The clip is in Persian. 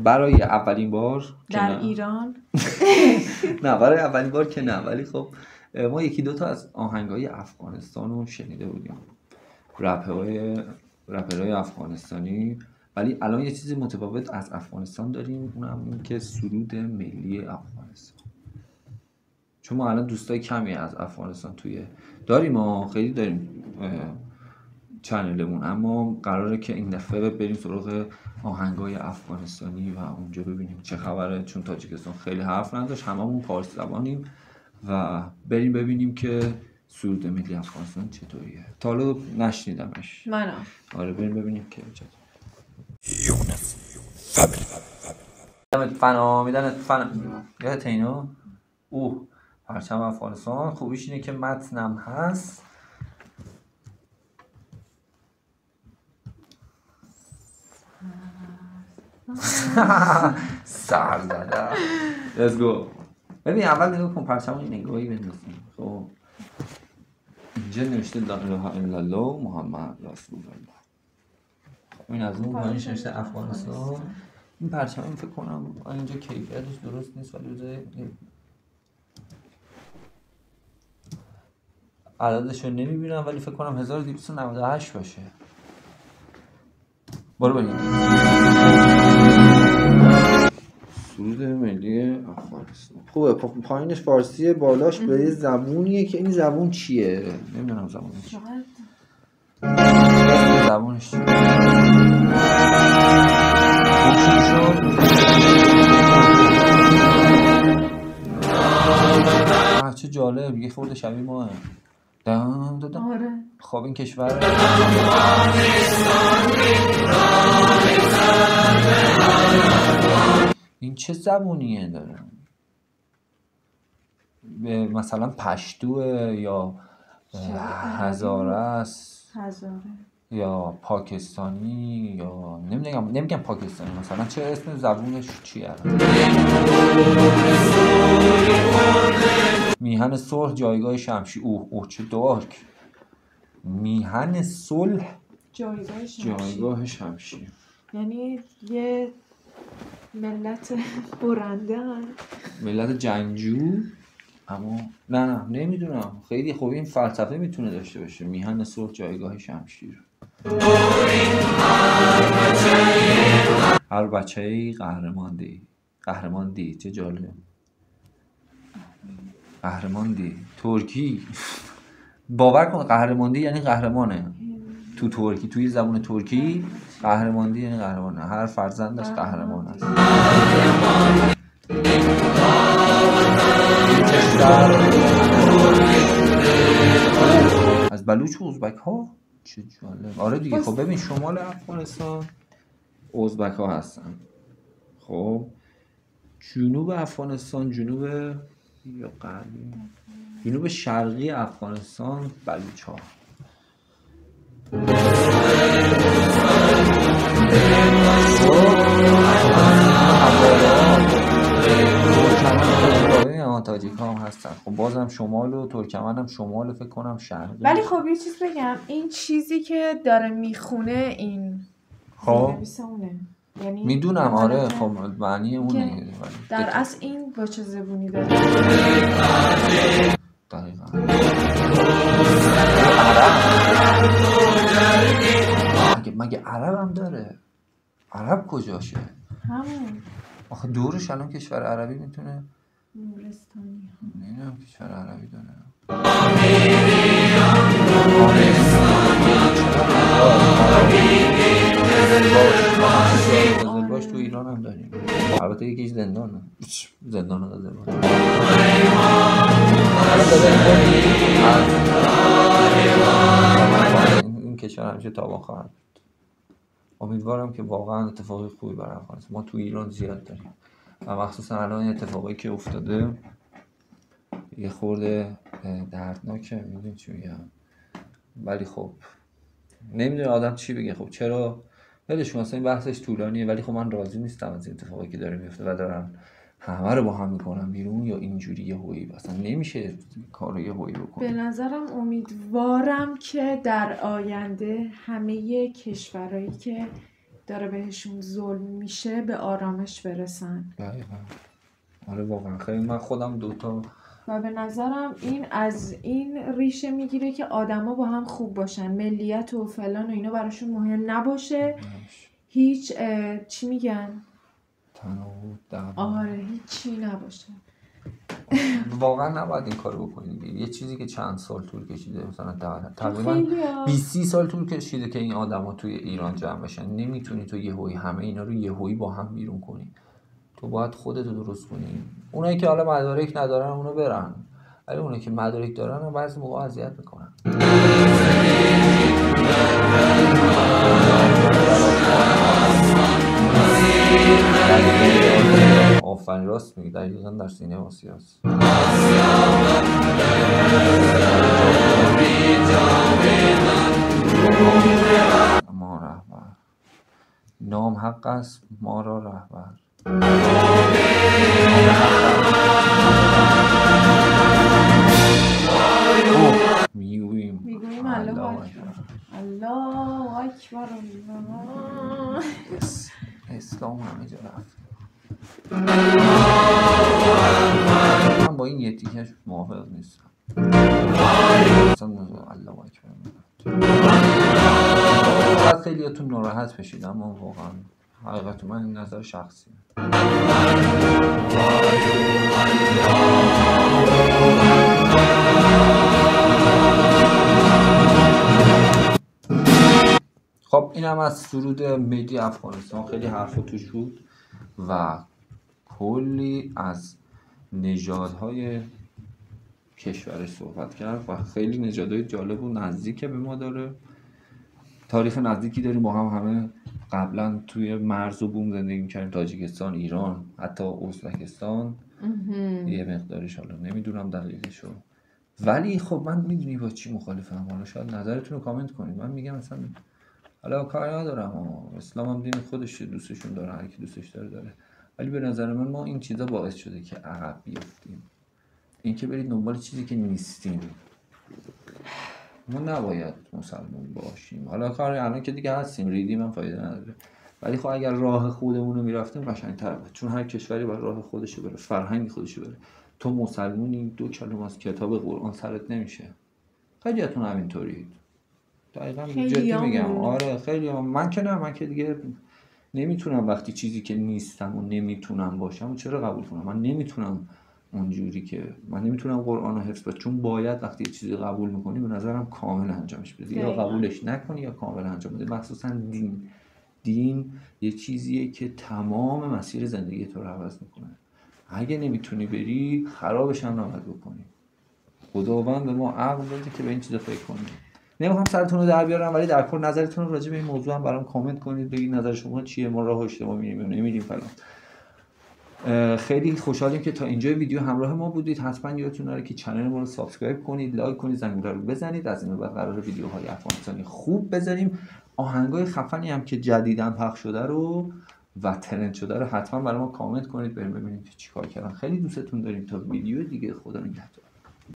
برای اولین بار در ایران نه برای اولین بار که نه، ولی خب ما یکی دوتا از آهنگای افغانستان رو شنیده بودیم، رپرهای افغانستانی. ولی الان یه چیزی متفاوت از افغانستان داریم، اونم این که سرود ملی افغانستان. چون ما الان دوستای کمی از افغانستان داریم، ما خیلی داریم چنلمون، اما قراره که این دفعه بریم سراغ آهنگای افغانستانی و اونجا ببینیم چه خبره، چون تاجیکستان خیلی حرف نداشت، هممون فارسی زبانیم و بریم ببینیم که سرود ملی افغانستان چطوریه. تا حالا نشنیدمش. منم. آره بریم ببینیم که چطوریه. فنا میدن یادت اینو؟ پرچم افغانستان. خوبیش اینه که متنم هست. سر زده. Let's go. ببین اول نگاه کن پرچم این نگاهی بندازیم. خب اینجا نوشته لا اله الا الله محمد رسول الله. این از اون پایینش نوشته افغانستان. این پرچم این فکر کنم اینجا کیفیتش درست نیست، ولی روزه عددشو نمیبینم، ولی فکر کنم 1298 باشه. برو بریم. سرود ملی افغانستان. خوبه پایینش فارسیه، بالاش به یه زبونیه که این زبون چیه؟ نمیدونم زبونش چیه. زبونش چیه؟ چه جالب، یه خورده شبیه ماه. آره. خب این کشور این چه زبونیه داره؟ مثلا پشتوه یا هزاره است یا پاکستانی یا نمیگم پاکستانی، مثلا چه اسم زبونش چیه؟ میهن صلح جایگاه شمشیر. چه دارک. میهن صلح جایگاه شمشیر. یعنی یه ملت برنده هن. ملت جنگجو. اما نه نمیدونم خیلی خوب این فلسفه میتونه داشته باشه. میهن صلح جایگاه شمشیر. هر بچه‌ای قهرمان دی. چه جالب. قهرمان دی ترکی. باور کن قهرمان دی یعنی قهرمانه تو ترکی، توی زبان ترکی قهرمان دی یعنی قهرمانه. هر فرزندش قهرمان است. از بلوچ و ازبک ها. چه جالب. آره دیگه. خب ببین شمال افغانستان ازبک ها هستن، خب جنوب افغانستان، جنوب یا غربی، جنوب شرقی افغانستان بلوچ ها. تاجیک هم هستن. خب بازم شمال و ترکمن هم شمال فکر کنم شرقی. ولی خب یه چیز بگم، این چیزی که داره میخونه این زیرنویسونه، یعنی میدونم آره خب معنی اونه. در اصل این با چه زبونی داره؟ دقیقا مگه عرب هم داره؟ عرب کجاشه؟ همون آخه دورش الان کشور عربی میتونه نورستانی نمیدونم کشور عربی داره. قزلباش تو ایران هم داریم. البته یکیش زندانه. قزلباش. این کشور همیشه تابان خواهد بود. امیدوارم که واقعا اتفاقی خوبی برای افغانستان. ما تو ایران زیاد داریم و مخصوصا الان اتفاقی که افتاده یه خورده دردناکه. میدونی چی میگم؟ ولی خب نمیدونه آدم چی بگه. خب چرا ولش مثلا این بحثش طولانیه، ولی خب من راضی نیستم از این اتفاقی که داره میفته و دارن همه رو با هم میکنن بیرون. یا اینجوری یهویی اصلا نمیشه کارو یهویی بکنه. به نظرم امیدوارم که در آینده همه کشورهایی که داره بهشون ظلم میشه به آرامش برسن. دقیقا. آره واقعا خیلی من خودم دوتا و به نظرم این از این ریشه میگیره که آدما با هم خوب باشن، ملیت و فلان و اینا براشون مهم نباشه، هیچ چی میگن؟ تناوب دعوا. آره هیچی نباشه. واقعا نباید این کارو بکنید. یه چیزی که چند سال طول کشیده، مثلا تقریبا خیلی‌ها. 20 سال طول کشیده که این آدما توی ایران جمع بشن. نمیتونی تو یهویی همه اینا رو یهویی با هم بیرون کنی. تو باید خودتو درست کنی. اونایی که حالا مدارک ندارن اونو برن، ولی اونایی که مدارک دارن بعضی موقع اذیت میکنن. آفرین، راست میگی، دقیقاً در سینه آسیاست. ما رهبر، نام حق است ما را رهبر. میگوییم الله اکبر، الله اکبر، الله. اسلام همه جا رفت. من با این یه تیکش موافق نیستم. الله اکبر. باید خیلیاتون ناراحت بشید، اما واقعا حقیقت من این نظر شخصی. خب این هم از سرود ملی افغانستان. خیلی حرفا توش بود و کلی از نژادهای کشورش صحبت کرد و خیلی نژادهای جالب و نزدیک به ما داره. تاریخ نزدیکی داریم با هم، همه قبلا توی مرز و بوم زندگی می‌کردیم، تاجیکستان، ایران، حتی ازبکستان. یه مقدارش حالا نمیدونم دقیقشو، ولی خب من میدونی با چی مخالفم. حالا شاید نظرتون رو کامنت کنید. من میگم مثلا حالا کاری ندارم، اسلام هم دین خودش دوستشون داره، هر کی دوستش داره، ولی به نظر من ما این چیزا باعث شده که عقب بیفتیم. این که برید دنبال چیزی که نیستیم. ما نباید مسلمان باشیم. حالا کاری الان که دیگه هستیم، ریدیم هم فایده نداره، ولی خب اگر راه خودمون رو میرفتیم قشنگ‌تر بود، چون هر کشوری باید راه خودشو بره، فرهنگ خودشو بره. تو مسلمونی، 2 کلمه از کتاب قرآن سرت نمیشه. خیلیاتون همینطورید. دقیقاً جدی میگم. آره خیلی من که دیگه نمیتونم وقتی چیزی که نیستم و نمیتونم باشم چرا قبول کنم. من نمیتونم اونجوری که من نمیتونم قرآن رو حفظ کنم، چون باید وقتی یه چیزی قبول میکنی به نظرم کامل انجامش بدی، یا قبولش نکنی یا کامل انجام بدی. مخصوصا دین یه چیزیه که تمام مسیر زندگی تو رو عوض میکنه. اگه نمیتونی بری خرابش هم نباید بکنی. خداوند به ما عقل بده که به این چیزا فکر کنیم. نمیخوام سرتون رو در بیارم، ولی در کل نظرتون رو راجع به این موضوع هم برام کامنت کنید، بگید نظر شما چیه، ما راه اشتباه میریم یا نمیریم فلان. خیلی خوشحالیم که تا اینجای ویدیو همراه ما بودید. حتما یادتون نره که کانال ما رو سابسکرایب کنید، لایک کنید، زنگوله رو بزنید. از این بعد قراره ویدیوهای افغانستانی خوب بذاریم. آهنگای خفنی هم که جدیداً پخش شده رو و ترند شده رو حتما برای ما کامنت کنید، بریم ببینیم که چیکار کردن. خیلی دوستتون داریم. تا ویدیو دیگه، خدا نگهدار.